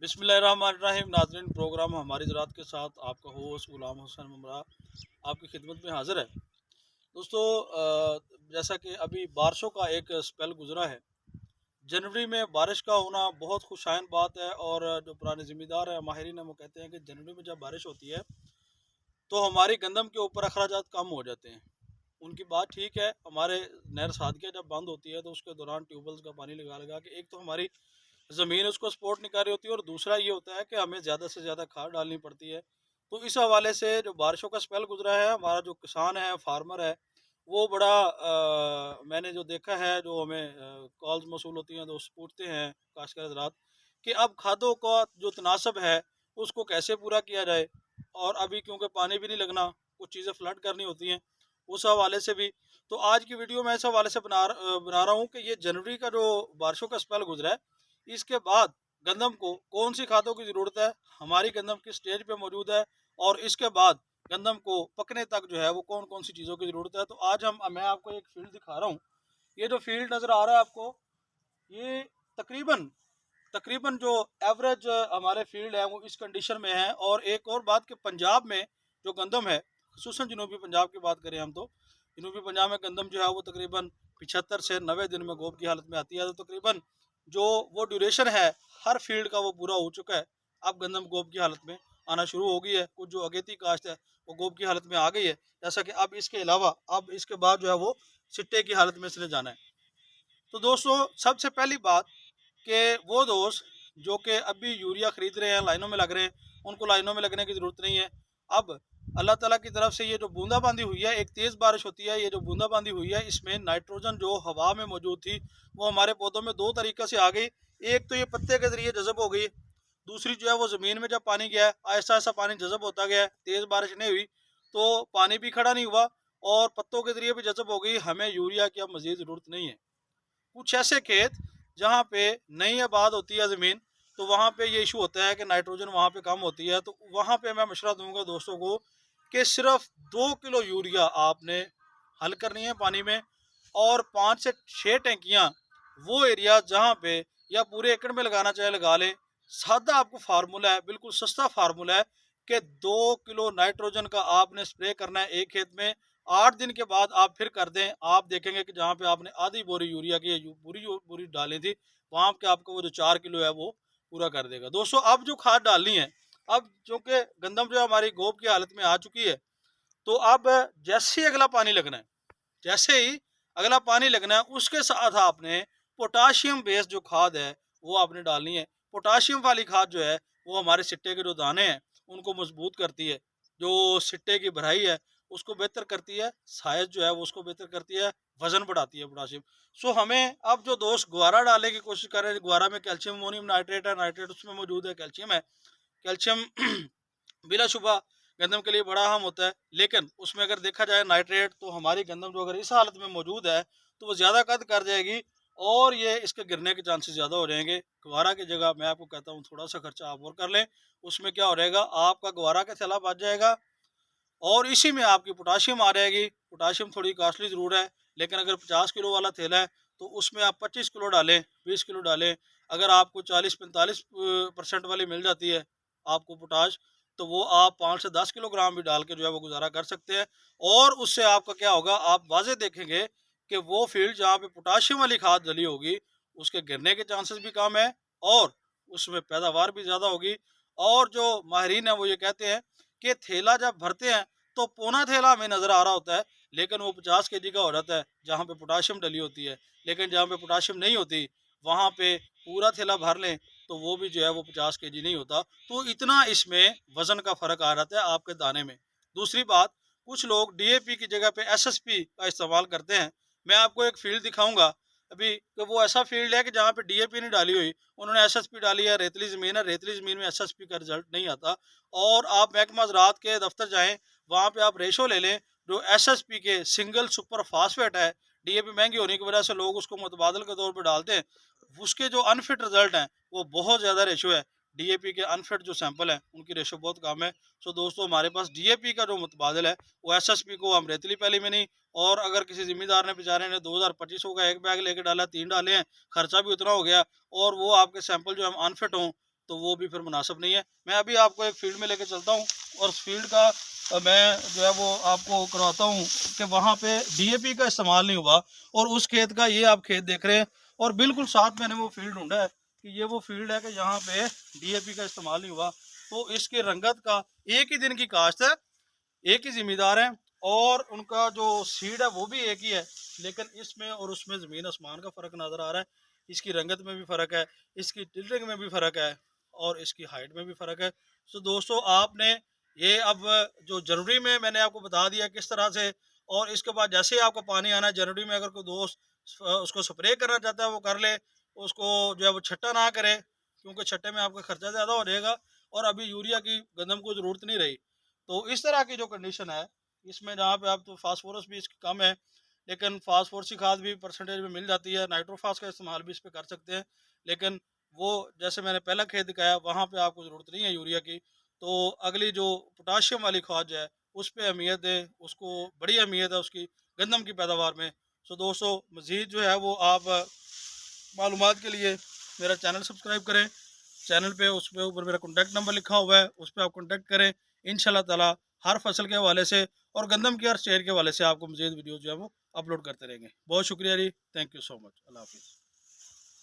बिस्मिल्लाहिर्रहमानिर्रहीम। नाज़रीन, प्रोग्राम हमारी ज़राअत के साथ आपका होस्ट गुलाम हुसैन मुमरा आपकी खिदमत में हाज़िर है। दोस्तों, जैसा कि अभी बारिशों का एक स्पेल गुज़रा है। जनवरी में बारिश का होना बहुत खुशाइन बात है, और जो पुराने ज़िम्मेदार हैं, माहिरीन हैं, वो कहते हैं कि जनवरी में जब बारिश होती है तो हमारी गंदम के ऊपर अखराजात कम हो जाते हैं। उनकी बात ठीक है। हमारे नहर सादगिया जब बंद होती है तो उसके दौरान ट्यूबवेल्स का पानी लगा लगा के एक तो हमारी ज़मीन उसको सपोर्ट नहीं कर रही होती है, और दूसरा ये होता है कि हमें ज़्यादा से ज़्यादा खाद डालनी पड़ती है। तो इस हवाले से जो बारिशों का स्पेल गुजरा है, हमारा जो किसान है, फार्मर है, वो बड़ा मैंने जो देखा है, जो हमें कॉल्स मौसूल होती हैं, दोस्त पूछते हैं काश्तकार हज़रात कि अब खादों का जो तनासब है उसको कैसे पूरा किया जाए। और अभी क्योंकि पानी भी नहीं लगना, कुछ चीज़ें फ्लड करनी होती हैं, उस हवाले से भी। तो आज की वीडियो मैं इस हवाले से बना रहा हूँ कि ये जनवरी का जो बारिशों का स्पेल गुजरा है, इसके बाद गंदम को कौन सी खादों की ज़रूरत है, हमारी गंदम किस स्टेज पे मौजूद है, और इसके बाद गंदम को पकने तक जो है वो कौन कौन सी चीज़ों की ज़रूरत है। तो आज मैं आपको एक फील्ड दिखा रहा हूँ। ये जो फील्ड नज़र आ रहा है आपको, ये तकरीबन तकरीबन जो एवरेज हमारे फील्ड है वो इस कंडीशन में है। और एक और बात कि पंजाब में जो गंदम है, खसूसन जनूबी पंजाब की बात करें हम, तो जनूबी पंजाब में गंदम जो है वो तकरीबन 75 से 90 दिन में गोब की हालत में आती है। तो तकरीबन जो वो ड्यूरेशन है हर फील्ड का वो पूरा हो चुका है। अब गंदम गोब की हालत में आना शुरू हो गई है। कुछ जो अगेती काश्त है वो गोब की हालत में आ गई है। जैसा कि अब इसके अलावा अब इसके बाद जो है वो सिट्टे की हालत में इसने जाना है। तो दोस्तों, सबसे पहली बात कि वो दोस्त जो कि अभी यूरिया ख़रीद रहे हैं, लाइनों में लग रहे हैं, उनको लाइनों में लगने की ज़रूरत नहीं है। अब अल्लाह ताला की तरफ से ये जो बूंदाबांदी हुई है, एक तेज़ बारिश होती है, ये जो बूंदाबांदी हुई है, इसमें नाइट्रोजन जो हवा में मौजूद थी वो हमारे पौधों में दो तरीक़े से आ गई। एक तो ये पत्ते के ज़रिए जज़ब हो गई, दूसरी जो है वो ज़मीन में जब पानी गया, आहिस्ता आहिस्ता पानी जज़ब होता गया, तेज़ बारिश नहीं हुई तो पानी भी खड़ा नहीं हुआ, और पत्तों के ज़रिए भी जज़ब हो गई। हमें यूरिया की अब मज़ीद ज़रूरत नहीं है। कुछ ऐसे खेत जहाँ पे नई आबाद होती है ज़मीन, तो वहाँ पे ये इशू होता है कि नाइट्रोजन वहाँ पे कम होती है। तो वहाँ पे मैं मशवरा दूंगा दोस्तों को कि सिर्फ 2 किलो यूरिया आपने हल करनी है पानी में, और 5 से 6 टैंकियाँ वो एरिया जहाँ पे, या पूरे एकड़ में लगाना चाहे लगा लें। सादा आपको फार्मूला है, बिल्कुल सस्ता फार्मूला है कि 2 किलो नाइट्रोजन का आपने स्प्रे करना है एक खेत में। 8 दिन के बाद आप फिर कर दें, आप देखेंगे कि जहाँ पे आपने आधी बोरी यूरिया की पूरी बोरी डाली थी, वहाँ पे आपको वो जो 4 किलो है वो पूरा कर देगा। दोस्तों, अब जो खाद डालनी है, अब चूँकि गंदम जो हमारी गोब की हालत में आ चुकी है, तो अब जैसे ही अगला पानी लगना है, जैसे ही अगला पानी लगना है, उसके साथ आपने पोटाशियम बेस्ड जो खाद है वो आपने डालनी है। पोटाशियम वाली खाद जो है वो हमारे सिट्टे के जो दाने हैं उनको मजबूत करती है, जो सिट्टे की भराई है उसको बेहतर करती है, साइज जो है वो उसको बेहतर करती है, वजन बढ़ाती है पोटाशियम। सो हमें अब जो दोस्त गुआरा डालने की कोशिश कर रहे हैं, गुआरा में कैल्शियम अमोनियम नाइट्रेट है, नाइट्रेट उसमें मौजूद है, कैल्शियम है। कैल्शियम बिलाशुबा गंदम के लिए बड़ा अहम होता है, लेकिन उसमें अगर देखा जाए नाइट्रेट, तो हमारी गंदम जो अगर इस हालत में मौजूद है तो वो ज़्यादा कद कर जाएगी, और ये इसके गिरने के चांसेस ज़्यादा हो जाएंगे। गवारा की जगह मैं आपको कहता हूँ थोड़ा सा खर्चा आप और कर लें, उसमें क्या हो रहेगा, आपका गवारा का थैला बच जाएगा, और इसी में आपकी पोटाशियम आ जाएगी। पोटाशियम थोड़ी कॉस्टली ज़रूर है, लेकिन अगर 50 किलो वाला थैला है तो उसमें आप 25 किलो डालें, 20 किलो डालें। अगर आपको 40-45% वाली मिल जाती है आपको पोटाश, तो वो आप 5 से 10 किलोग्राम भी डाल के जो है वो गुजारा कर सकते हैं। और उससे आपका क्या होगा, आप वाज़े देखेंगे कि वो फील्ड जहाँ पे पोटाशियम वाली खाद डली होगी, उसके गिरने के चांसेस भी कम है, और उसमें पैदावार भी ज़्यादा होगी। और जो माहिरीन है वो ये कहते हैं कि थैला जब भरते हैं तो पौना थैला हमें नज़र आ रहा होता है, लेकिन वो 50 केजी का हो जाता है जहाँ पे पोटाशियम डली होती है। लेकिन जहाँ पे पोटाशियम नहीं होती, वहाँ पे पूरा थैला भर लें तो वो भी जो है वो 50 केजी नहीं होता। तो इतना इसमें वज़न का फ़र्क आ जाता है आपके दाने में। दूसरी बात, कुछ लोग डीएपी की जगह पे एसएसपी का इस्तेमाल करते हैं। मैं आपको एक फील्ड दिखाऊंगा अभी कि वो ऐसा फील्ड है कि जहाँ पे डीएपी नहीं डाली हुई, उन्होंने एसएसपी डाली है, रेतली ज़मीन है, रेतली ज़मीन में एसएसपी का रिजल्ट नहीं आता। और आप महकमा ज़राअत के दफ्तर जाएँ, वहाँ पे आप रेशो ले लें, जो एसएसपी के सिंगल सुपर फास्फेट है, डीएपी महंगी होने की वजह से लोग उसको मुतबादल के तौर पे डालते हैं, उसके जो अनफिट रिजल्ट हैं वो बहुत ज़्यादा रेशो है। डीएपी के अनफिट जो सैंपल हैं उनकी रेशो बहुत कम है। सो दोस्तों, हमारे पास डीएपी का जो मुतबादल है वो एसएसपी को हम रेतली पहली में नहीं, और अगर किसी ज़िम्मेदार ने बेचारे ने 2025 का एक बैग लेके डाला, 3 डाले हैं, खर्चा भी उतना हो गया, और वो आपके सैंपल जो हम अनफिट हों, तो वो भी फिर मुनासिब नहीं है। मैं अभी आपको एक फील्ड में लेके चलता हूँ और उस फील्ड का मैं जो है वो आपको करवाता हूँ कि वहाँ पे डीएपी का इस्तेमाल नहीं हुआ। और उस खेत का ये आप खेत देख रहे हैं और बिल्कुल साथ मैंने वो फील्ड ढूंढा है कि ये वो फील्ड है कि यहाँ पे डीएपी का इस्तेमाल नहीं हुआ। तो इसकी रंगत का, एक ही दिन की काश्त है, एक ही ज़िम्मेदार है और उनका जो सीड है वो भी एक ही है, लेकिन इसमें और उसमें ज़मीन आसमान का फ़र्क नज़र आ रहा है। इसकी रंगत में भी फ़र्क है, इसकी टिल्टिंग में भी फ़र्क है और इसकी हाइट में भी फ़र्क है। तो दोस्तों आपने ये अब जो जनवरी में मैंने आपको बता दिया किस तरह से, और इसके बाद जैसे ही आपको पानी आना है जनवरी में, अगर कोई दोस्त उसको स्प्रे करना चाहता है वो कर ले, उसको जो है वो छट्टा ना करे, क्योंकि छट्टे में आपका खर्चा ज़्यादा हो जाएगा और अभी यूरिया की गंदम को ज़रूरत नहीं रही। तो इस तरह की जो कंडीशन है इसमें, जहाँ पे आप तो फास्फोरस भी इसकी कम है, लेकिन फास्फोरस की खाद भी परसेंटेज में मिल जाती है, नाइट्रोफास का इस्तेमाल भी इस पर कर सकते हैं। लेकिन वो जैसे मैंने पहला खेत दिखाया वहाँ पे आपको ज़रूरत नहीं है यूरिया की। तो अगली जो पोटाशियम वाली खाद है उस पर अहमियत दें, उसको बड़ी अहमियत है उसकी गंदम की पैदावार में। सो दोस्तों मज़ीद जो है वो आप मालूमात के लिए मेरा चैनल सब्सक्राइब करें। चैनल पे उस पे ऊपर मेरा कॉन्टैक्ट नंबर लिखा हुआ है, उस पर आप कॉन्टैक्ट करें। इंशाल्लाह ताला हर फसल के हवाले से और गंदम की हर स्टेट के हवाले से आपको मज़ीद वीडियो जो है वो अपलोड करते रहेंगे। बहुत शुक्रिया जी, थैंक यू सो मच, अल्लाह हाफिज़।